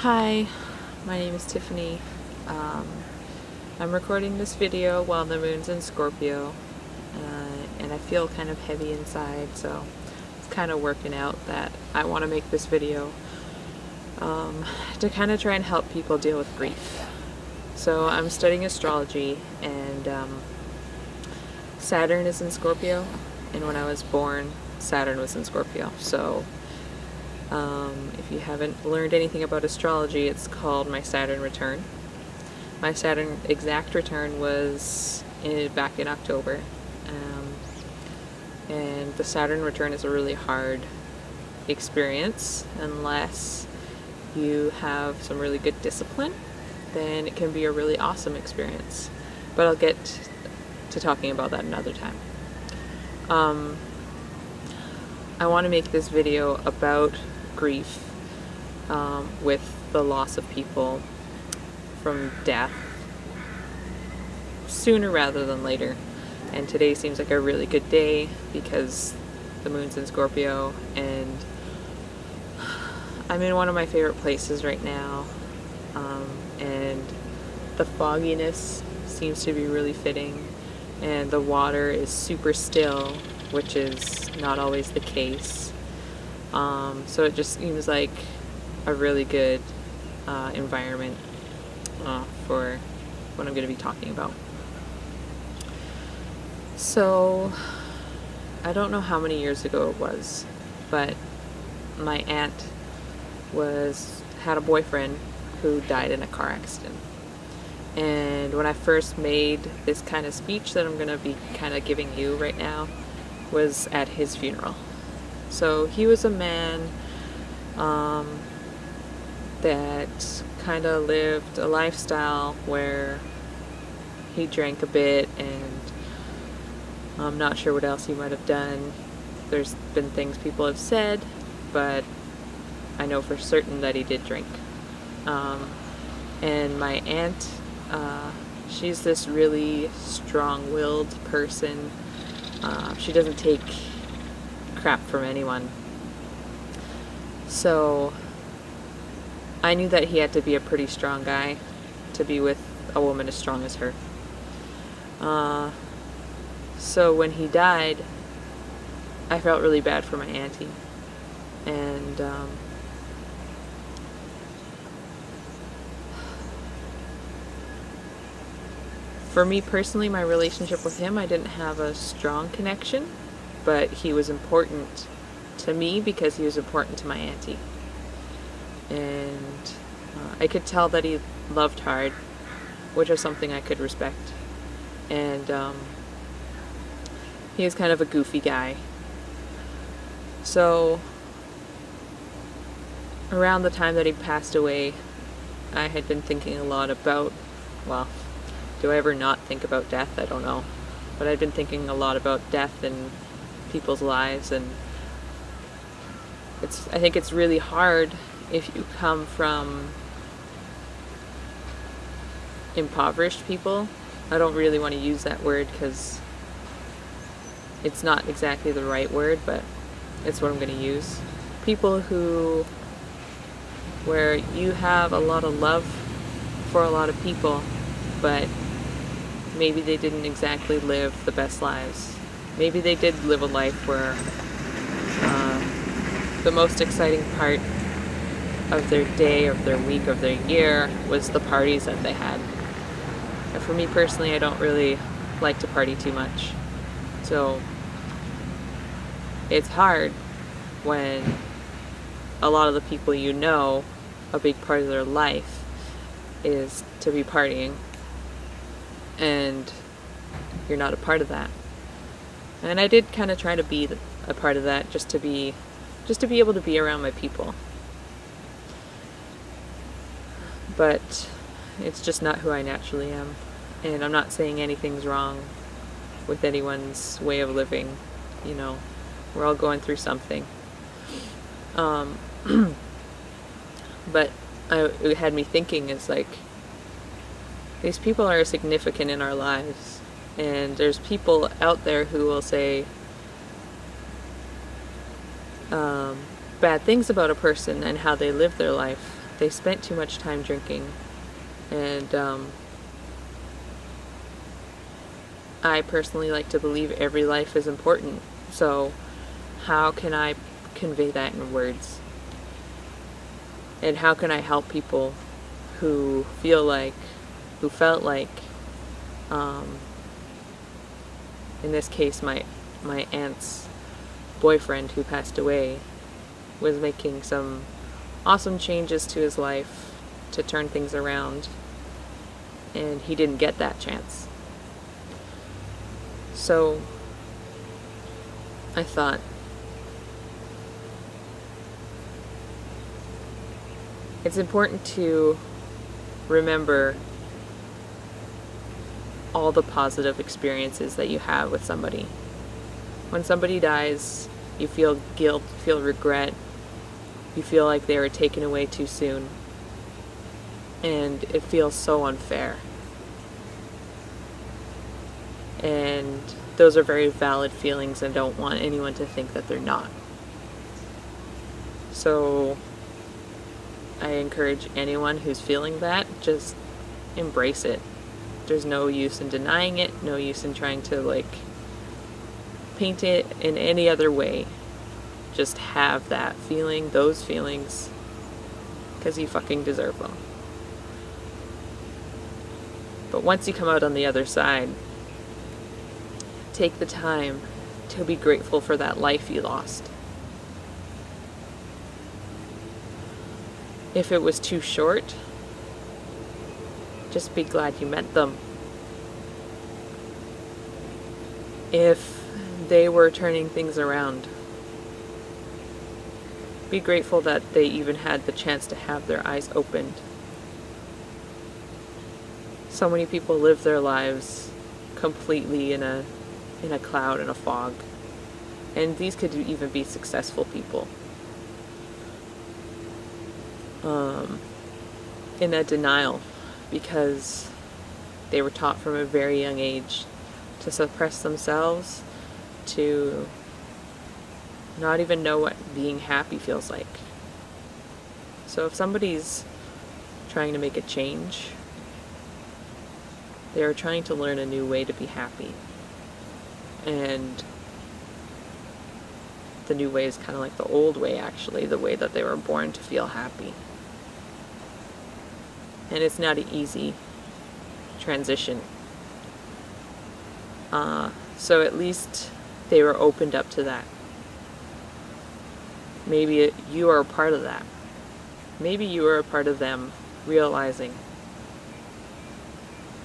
Hi, my name is Tiffany. I'm recording this video while the moon's in Scorpio, and I feel kind of heavy inside, so it's kind of working out that I want to make this video to kind of try and help people deal with grief. So I'm studying astrology, and Saturn is in Scorpio, and when I was born, Saturn was in Scorpio. So if you haven't learned anything about astrology, it's called my Saturn return. My Saturn exact return was back in October, and the Saturn return is a really hard experience unless you have some really good discipline. Then it can be a really awesome experience, but I'll get to talking about that another time. I want to make this video about grief with the loss of people from death sooner rather than later. And today seems like a really good day because the moon's in Scorpio and I'm in one of my favorite places right now, and the fogginess seems to be really fitting, and the water is super still, which is not always the case. So it just seems like a really good environment for what I'm going to be talking about. So I don't know how many years ago it was, but my aunt had a boyfriend who died in a car accident. And when I first made this kind of speech that I'm going to be kind of giving you right now was at his funeral. So he was a man that kind of lived a lifestyle where he drank a bit, and I'm not sure what else he might have done. There's been things people have said, but I know for certain that he did drink. And my aunt, she's this really strong-willed person. She doesn't take crap from anyone. So I knew that he had to be a pretty strong guy to be with a woman as strong as her. So when he died, I felt really bad for my auntie. And for me personally, my relationship with him, I didn't have a strong connection, but he was important to me because he was important to my auntie. And I could tell that he loved hard, which is something I could respect. And he was kind of a goofy guy. So around the time that he passed away, I had been thinking a lot about, well, do I ever not think about death? I don't know. But I'd been thinking a lot about death in people's lives, and I think it's really hard if you come from impoverished people. I don't really want to use that word because it's not exactly the right word, but it's what I'm going to use. People where you have a lot of love for a lot of people, but maybe they didn't exactly live the best lives. Maybe they did live a life where the most exciting part of their day, of their week, of their year was the parties that they had. And for me personally, I don't really like to party too much. So it's hard when a lot of the people you know, a big part of their life is to be partying, and you're not a part of that. And I did kind of try to be a part of that, just to be able to be around my people. But it's just not who I naturally am. And I'm not saying anything's wrong with anyone's way of living. You know, we're all going through something. But it had me thinking, is like, these people are significant in our lives. And there's people out there who will say bad things about a person and how they live their life. they spent too much time drinking. And I personally like to believe every life is important. So how can I convey that in words? And how can I help people who felt like, in this case, my aunt's boyfriend who passed away was making some awesome changes to his life to turn things around, and he didn't get that chance. So I thought, it's important to remember all the positive experiences that you have with somebody. When somebody dies, you feel guilt, you feel regret, you feel like they were taken away too soon, and it feels so unfair. And those are very valid feelings, and don't want anyone to think that they're not. So I encourage anyone who's feeling that, just embrace it. There's no use in denying it, no use in trying to paint it in any other way. Just have that feeling, those feelings, because you fucking deserve them. But once you come out on the other side, take the time to be grateful for that life you lost. If it was too short, just be glad you met them. If they were turning things around, be grateful that they even had the chance to have their eyes opened. So many people live their lives completely in a cloud and a fog. And these could even be successful people. In a denial, because they were taught from a very young age to suppress themselves, to not even know what being happy feels like. So if somebody's trying to make a change, they are trying to learn a new way to be happy. And the new way is kind of like the old way, actually, the way that they were born to feel happy. And it's not an easy transition. So at least they were opened up to that. Maybe you are a part of that. Maybe you are a part of them realizing,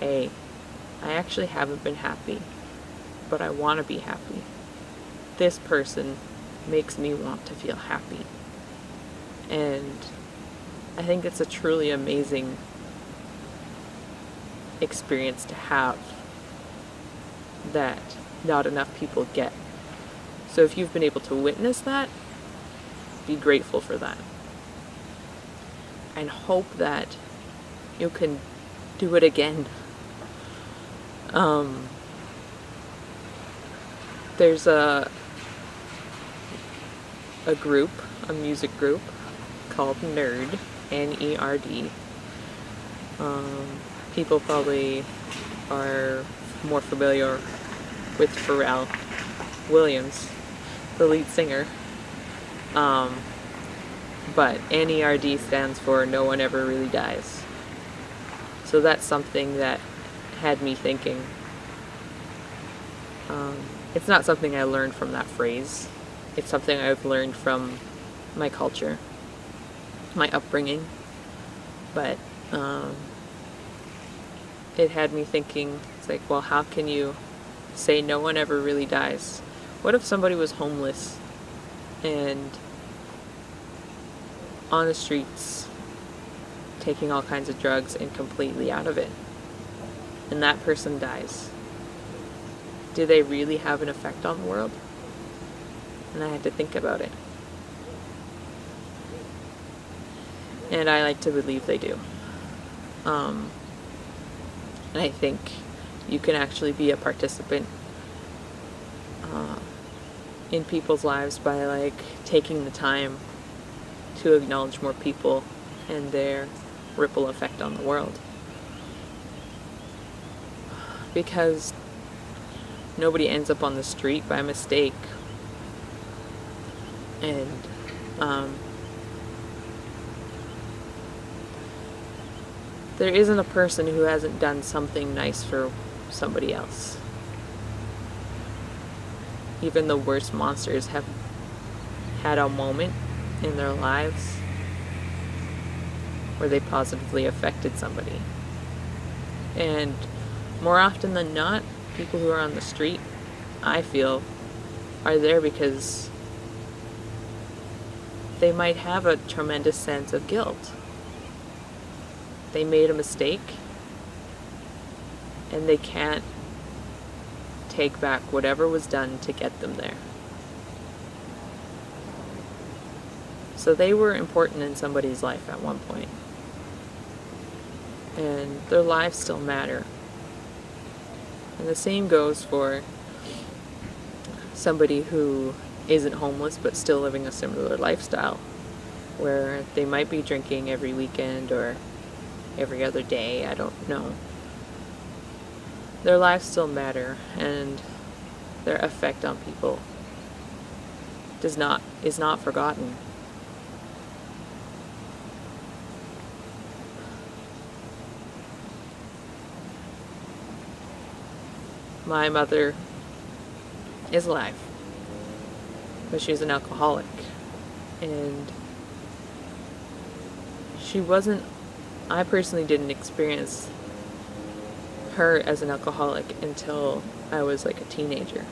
hey, I actually haven't been happy, but I want to be happy. This person makes me want to feel happy. And I think it's a truly amazing experience to have that not enough people get. So if you've been able to witness that, be grateful for that. And hope that you can do it again. There's a group, a music group called Nerd, N-E-R-D. People probably are more familiar with Pharrell Williams, the lead singer. But N-E-R-D stands for No One Ever Really Dies. So that's something that had me thinking. It's not something I learned from that phrase. It's something I've learned from my culture, my upbringing. But it had me thinking, it's like, well, how can you say no one ever really dies? What if somebody was homeless and on the streets taking all kinds of drugs and completely out of it, and that person dies? Do they really have an effect on the world? And I had to think about it. And I like to believe they do. And I think you can actually be a participant in people's lives by taking the time to acknowledge more people and their ripple effect on the world. Because nobody ends up on the street by mistake. And there isn't a person who hasn't done something nice for somebody else. Even the worst monsters have had a moment in their lives where they positively affected somebody. And more often than not, people who are on the street, I feel, are there because they might have a tremendous sense of guilt. They made a mistake, and they can't take back whatever was done to get them there. So they were important in somebody's life at one point. And their lives still matter. And the same goes for somebody who isn't homeless but still living a similar lifestyle, where they might be drinking every weekend or every other day, I don't know. Their lives still matter, and their effect on people is not forgotten. My mother is alive, but she's an alcoholic, and I personally didn't experience her as an alcoholic until I was like a teenager.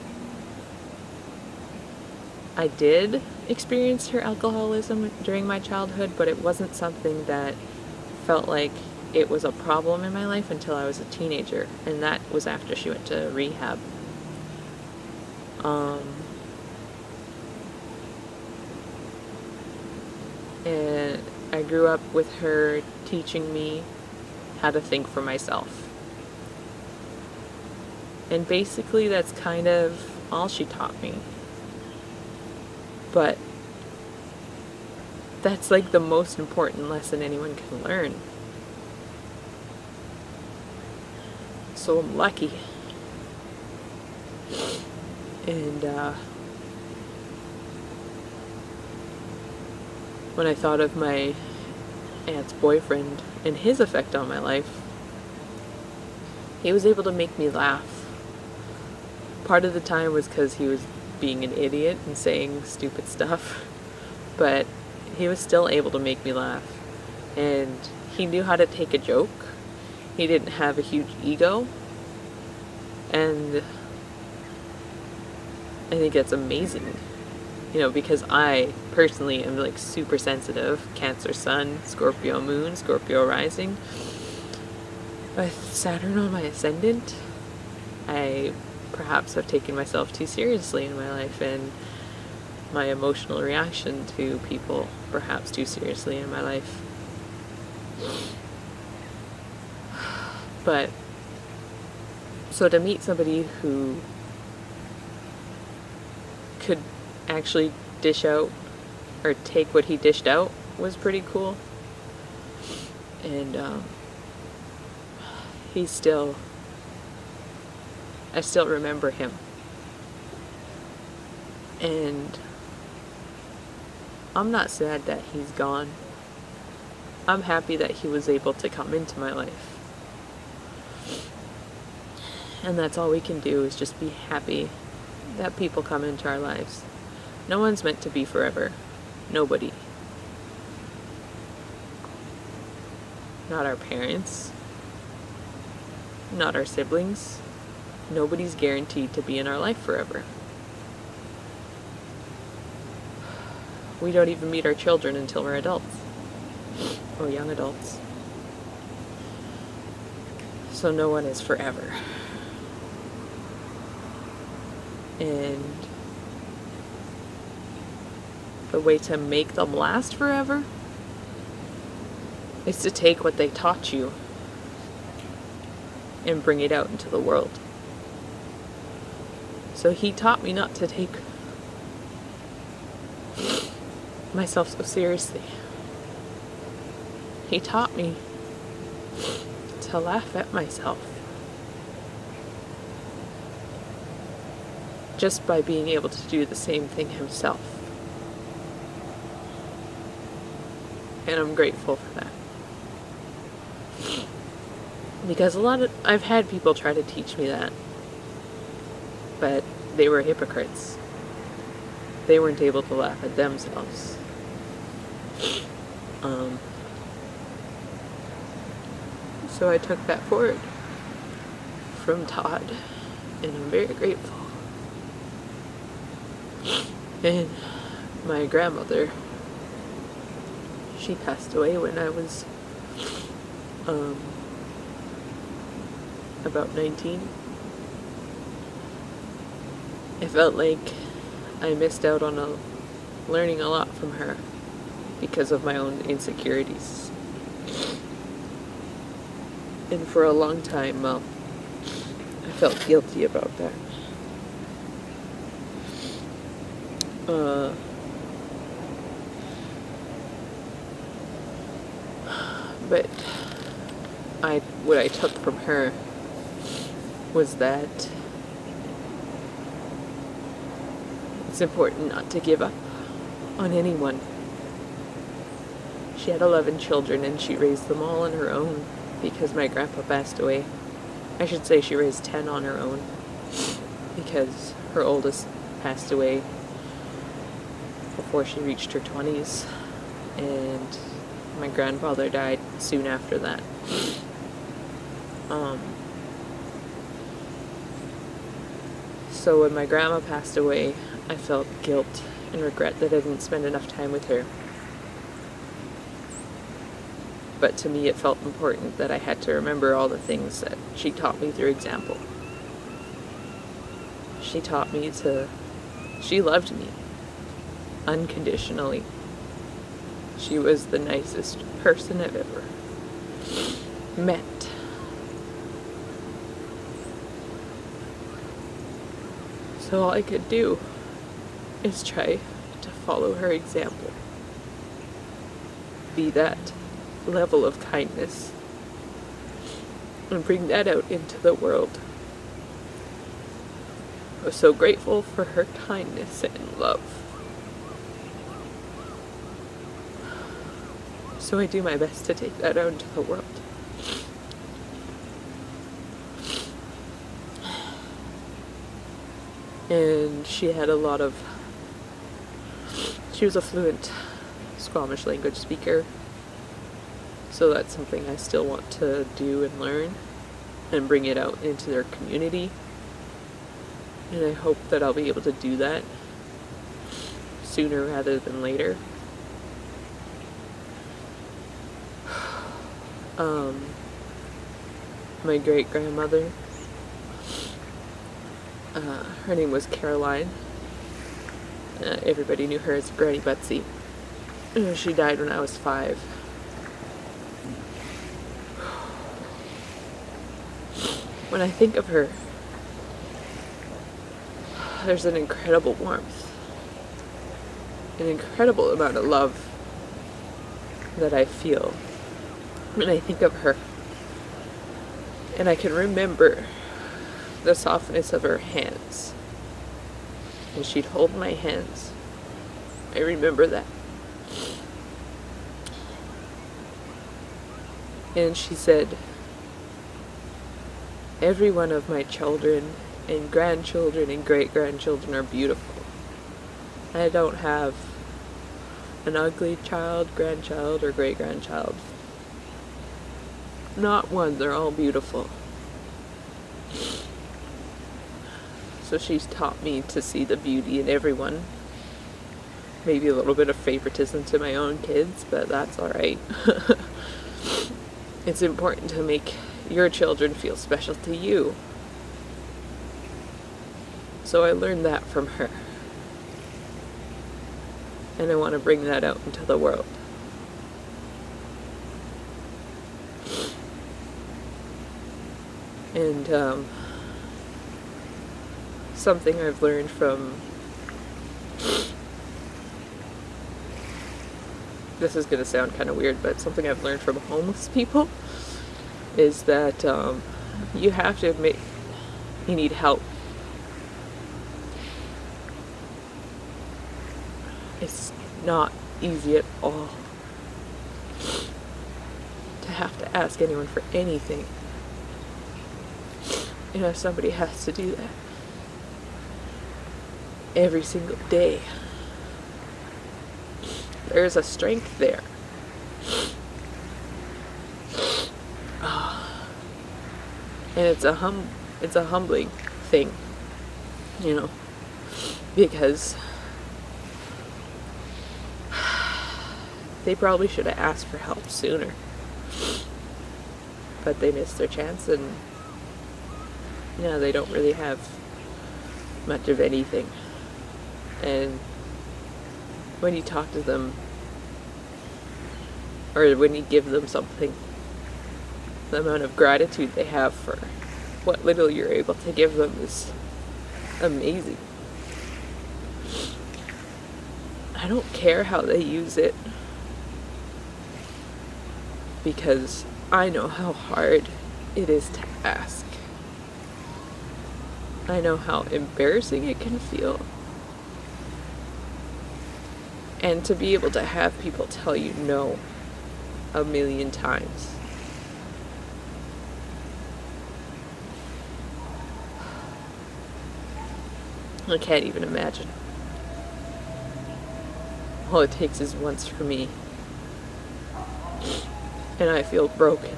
I did experience her alcoholism during my childhood, but it wasn't something that felt like it was a problem in my life until I was a teenager, and that was after she went to rehab. And I grew up with her teaching me how to think for myself. And basically that's kind of all she taught me. But that's like the most important lesson anyone can learn. So I'm lucky. And when I thought of my aunt's boyfriend and his effect on my life, he was able to make me laugh. Part of the time was because he was being an idiot and saying stupid stuff, but he was still able to make me laugh. And he knew how to take a joke. He didn't have a huge ego, and I think that's amazing, you know, because I personally am like super sensitive, Cancer Sun, Scorpio Moon, Scorpio Rising, with Saturn on my ascendant. I perhaps have taken myself too seriously in my life, and my emotional reaction to people perhaps too seriously in my life. But, so to meet somebody who could actually dish out, or take what he dished out, was pretty cool. And, I still remember him. And I'm not sad that he's gone. I'm happy that he was able to come into my life. And that's all we can do, is just be happy that people come into our lives. No one's meant to be forever. Nobody. Not our parents. Not our siblings. Nobody's guaranteed to be in our life forever. We don't even meet our children until we're adults. Or young adults. So no one is forever. And the way to make them last forever is to take what they taught you and bring it out into the world. So he taught me not to take myself so seriously. he taught me to laugh at myself just by being able to do the same thing himself. And I'm grateful for that. Because I've had people try to teach me that, but they were hypocrites. They weren't able to laugh at themselves. So I took that forward from Todd, and I'm very grateful. And my grandmother, she passed away when I was about 19. I felt like I missed out on learning a lot from her because of my own insecurities. And for a long time, I felt guilty about that. But what I took from her was that it's important not to give up on anyone. She had 11 children and she raised them all on her own because my grandpa passed away. I should say she raised 10 on her own because her oldest passed away before she reached her 20s, and my grandfather died soon after that. So when my grandma passed away, I felt guilt and regret that I didn't spend enough time with her. But to me it felt important that I had to remember all the things that she taught me through example. She taught me she loved me unconditionally. She was the nicest person I've ever met. So all I could do is try to follow her example. Be that level of kindness and bring that out into the world. I was so grateful for her kindness and love. So I do my best to take that out into the world. And she was a fluent Squamish language speaker. So that's something I still want to do and learn and bring it out into their community. And I hope that I'll be able to do that sooner rather than later. My great-grandmother, her name was Caroline. Everybody knew her as Granny Betsy. She died when I was 5. When I think of her, there's an incredible warmth, an incredible amount of love that I feel when I think of her. And I can remember the softness of her hands. And she'd hold my hands. I remember that. And she said, every one of my children and grandchildren and great-grandchildren are beautiful. I don't have an ugly child, grandchild, or great-grandchild. Not one, they're all beautiful. So she's taught me to see the beauty in everyone. Maybe a little bit of favoritism to my own kids, but that's alright. It's important to make your children feel special to you. So I learned that from her. And I want to bring that out into the world. And something I've learned from this is going to sound kind of weird, but something I've learned from homeless people is that you have to admit you need help. It's not easy at all to have to ask anyone for anything. You know, somebody has to do that every single day. There's a strength there. And it's a humbling thing, you know, because they probably should have asked for help sooner, but they missed their chance, and you know, they don't really have much of anything. And when you talk to them, or when you give them something, the amount of gratitude they have for what little you're able to give them is amazing. I don't care how they use it, because I know how hard it is to ask. I know how embarrassing it can feel. And to be able to have people tell you no a million times. I can't even imagine. All it takes is once for me, and I feel broken.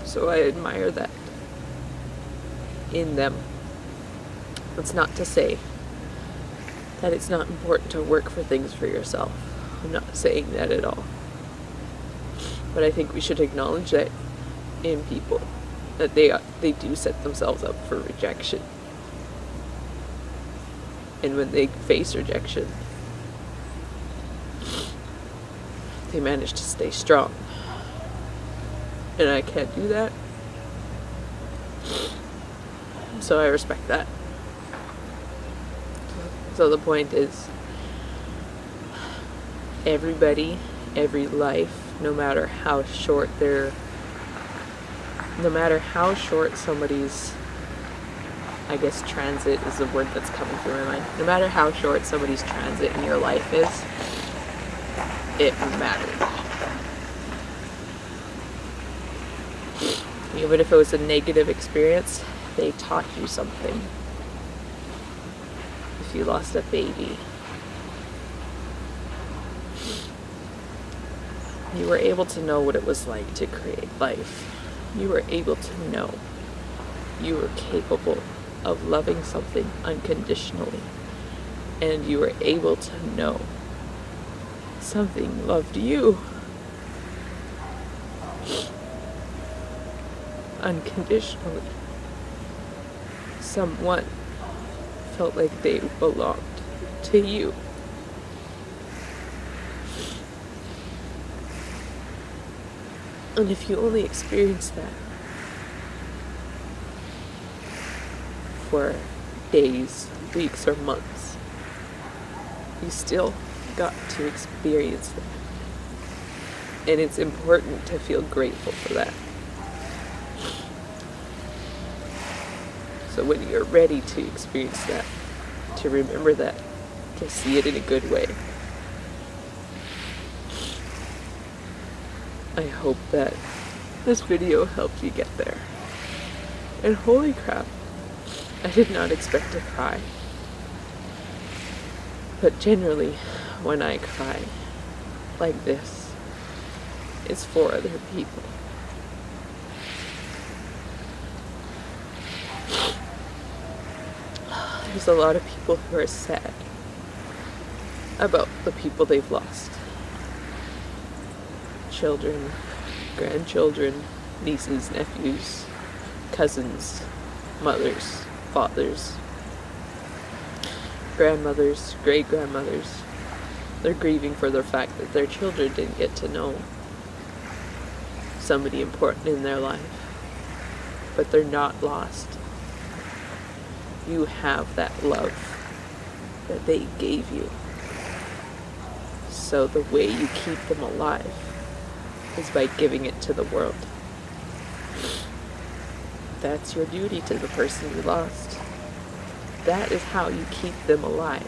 So I admire that in them. That's not to say that it's not important to work for things for yourself. I'm not saying that at all. But I think we should acknowledge that in people, that they do set themselves up for rejection. And when they face rejection, they manage to stay strong. And I can't do that. So I respect that. So the point is, everybody, every life, no matter how short somebody's, I guess transit is the word that's coming through my mind. No matter how short somebody's transit in your life is, it matters. Even if it was a negative experience, they taught you something. If you lost a baby, you were able to know what it was like to create life. You were able to know you were capable of loving something unconditionally. And you were able to know something loved you unconditionally. Someone felt like they belonged to you. And if you only experience that for days, weeks, or months, you still got to experience that. And it's important to feel grateful for that. So when you're ready to experience that, to remember that, to see it in a good way, I hope that this video helped you get there. And holy crap, I did not expect to cry. But generally, when I cry like this, it's for other people. There's a lot of people who are sad about the people they've lost. Children, grandchildren, nieces, nephews, cousins, mothers, fathers, grandmothers, great-grandmothers. They're grieving for the fact that their children didn't get to know somebody important in their life. But they're not lost. You have that love that they gave you. So the way you keep them alive is by giving it to the world. That's your duty to the person you lost. That is how you keep them alive.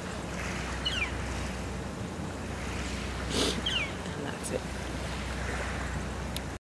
And that's it.